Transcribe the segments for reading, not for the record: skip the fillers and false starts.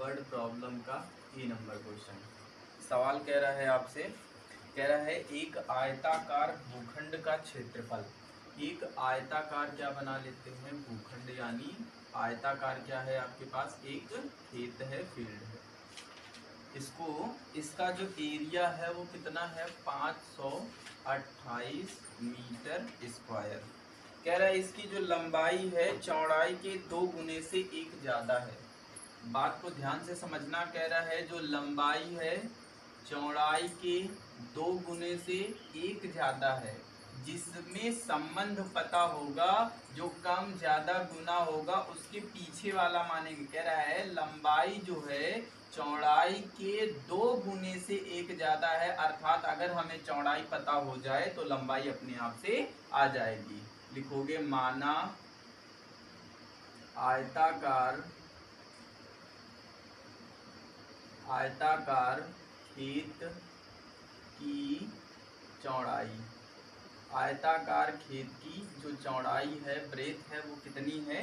Word problem का ए number question. सवाल कह रहा है आपसे, कह रहा है एक आयताकार भूखंड का क्षेत्रफल। एक आयताकार क्या बना लेते हैं, भूखंड, यानी आयताकार क्या है आपके पास, एक खेत है, फील्ड है। इसको इसका जो एरिया है वो कितना है, 528 मीटर स्क्वायर। कह रहा है इसकी जो लंबाई है चौड़ाई के 2 गुने से 1 ज्यादा है। बात को ध्यान से समझना। कह रहा है जो लंबाई है चौड़ाई के 2 गुने से 1 ज्यादा है, जिसमें संबंध पता होगा, जो कम ज्यादा गुना होगा उसके पीछे वाला मानेंगे। कह रहा है लंबाई जो है चौड़ाई के 2 गुने से 1 ज्यादा है, अर्थात अगर हमें चौड़ाई पता हो जाए तो लंबाई अपने आप से आ जाएगी। लिखोगे माना आयताकार खेत की चौड़ाई, आयताकार खेत की जो चौड़ाई है, ब्रेथ है, वो कितनी है,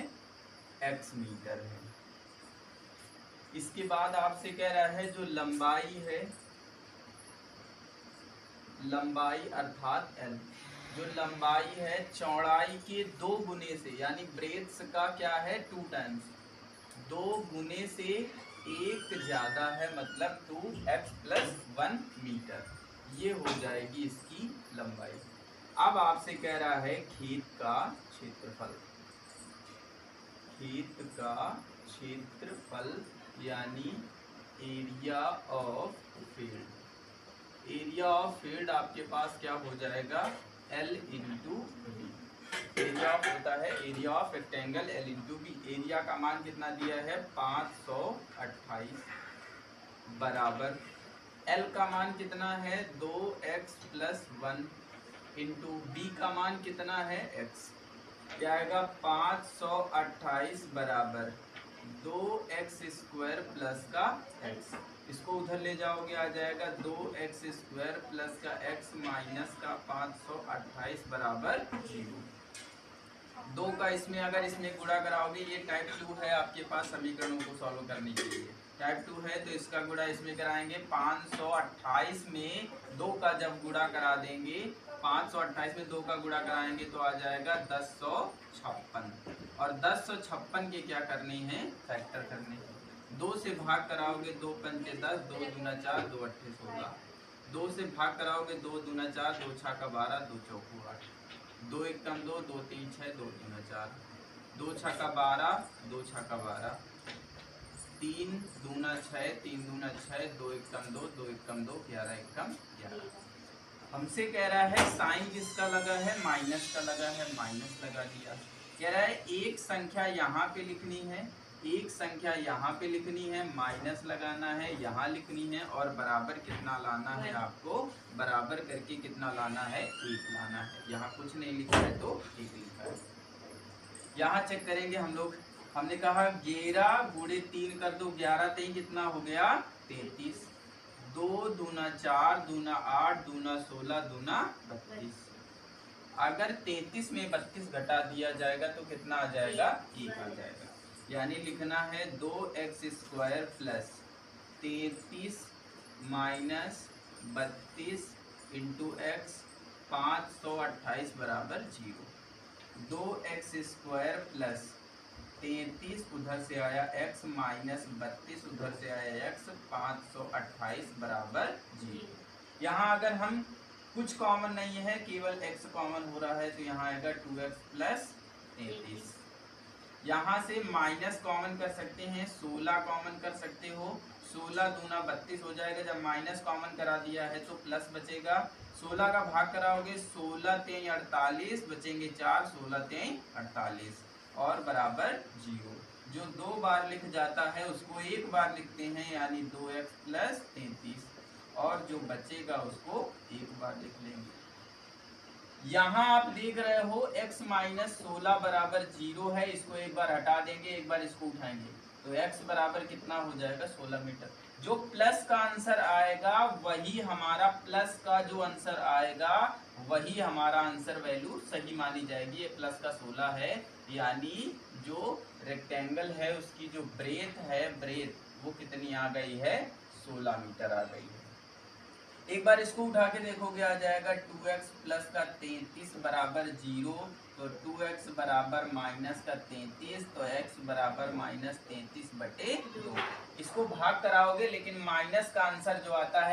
x मीटर है। इसके बाद आपसे कह रहा है जो लंबाई है, लंबाई अर्थात l, जो लंबाई है चौड़ाई के 2 गुने से, यानी ब्रेथ का क्या है 2 टाइम्स, 2 गुने से 1 ज्यादा है, मतलब 2x + 1 मीटर। ये हो जाएगी इसकी लंबाई। अब आपसे कह रहा है खेत का क्षेत्रफल, खेत का क्षेत्रफल यानी area of field. Area of field आपके पास क्या हो जाएगा, L into B. Area of होता है area of rectangle, L into B. Area का मान कितना दिया है 528 बराबर L का मान कितना है 2x + 1 इंटू बी का मान कितना है x। क्या आएगा 528 बराबर 2x स्क्वायर प्लस का x। इसको उधर ले जाओगे आ जाएगा 2x स्क्वायर प्लस का x माइनस का 528 बराबर 0। 2 का इसमें अगर इसमें गुणा कराओगे, ये टाइप 2 है आपके पास समीकरणों को सॉल्व करने के लिए। टाइप 2 है तो इसका गुणा इसमें कराएंगे। 528 में 2 का जब गुणा करा देंगे, 528 में 2 का गुणा कराएंगे तो आ जाएगा 1056। और 1056 के क्या करने हैं, फैक्टर करने हैं। 2 से भाग कराओगे 2 पंचे 10, 2 दूना 4, 2 अट्ठे 16। 2 से भाग कराओगे 2 दूना 4, 2 छक्का 12, 2 चौको 8, 2 एकम 2, 2 3 6, 2 दूना 4, 2 छक्का 12, 2 छक्का 12, 3 दूना 6, 3 दूना 6, 2 एकम 2, 2 एकम 2, 11 एकम 11। हमसे कह रहा है साइन किसका लगा है, माइनस का लगा है, माइनस लगा दिया। कह रहा है एक संख्या यहाँ पे लिखनी है, एक संख्या यहाँ पे लिखनी है, माइनस लगाना है, यहाँ लिखनी है, और बराबर कितना लाना है आपको, बराबर करके कितना लाना है, 1 लाना है। यहाँ कुछ नहीं लिखा है तो 1 लिखा है। यहाँ चेक करेंगे हम लोग। हमने कहा 11 गुणे 3 कर दो, 11 3 कितना हो गया 33, 2 दूना 4, दूना 8, दूना 16, दूना 32। अगर 33 में 32 घटा दिया जाएगा तो कितना आ जाएगा, 1 आ जाएगा। यानी लिखना है 2x square plus 33 minus 32 into x 528 बराबर 0। 2x स्क्वायर प्लस 33 उधर से आया x माइनस 32 उधर से आया x, 528 बराबर 0। यहाँ अगर हम कुछ कॉमन नहीं है, केवल x कॉमन हो रहा है तो यहाँ आएगा 2x + 33। यहाँ से माइनस कॉमन कर सकते हैं, 16 कॉमन कर सकते हो, 16 दूना 32 हो जाएगा। जब माइनस कॉमन करा दिया है तो प्लस बचेगा। 16 का भाग कराओगे, 16 3 48 बचेंगे 4, 16 3 48 और बराबर 0। जो 2 बार लिख जाता है उसको 1 बार लिखते हैं, यानी 2x + 33, और जो बचेगा उसको 1 बार लिख लेंगे। यहाँ आप देख रहे हो x माइनस 16 बराबर 0 है, इसको 1 बार हटा देंगे, 1 बार इसको उठाएंगे तो x बराबर कितना हो जाएगा 16 मीटर। जो प्लस का आंसर आएगा वही हमारा, प्लस का जो आंसर आएगा वही हमारा आंसर वैल्यू सही मानी जाएगी। ये प्लस का 16 है, यानी जो रेक्टेंगल है उसकी जो ब्रेथ है, ब्रेथ वो कितनी आ गई है, 16 मीटर आ गई है। एक बार इसको उठा के देखोगे आ जाएगा 2x प्लस का 33 बराबर 0, तो 2x बराबर माइनस का 33, तो x बराबर माइनस 33/2। इसको भाग कराओगे लेकिन माइनस का आंसर जो आता है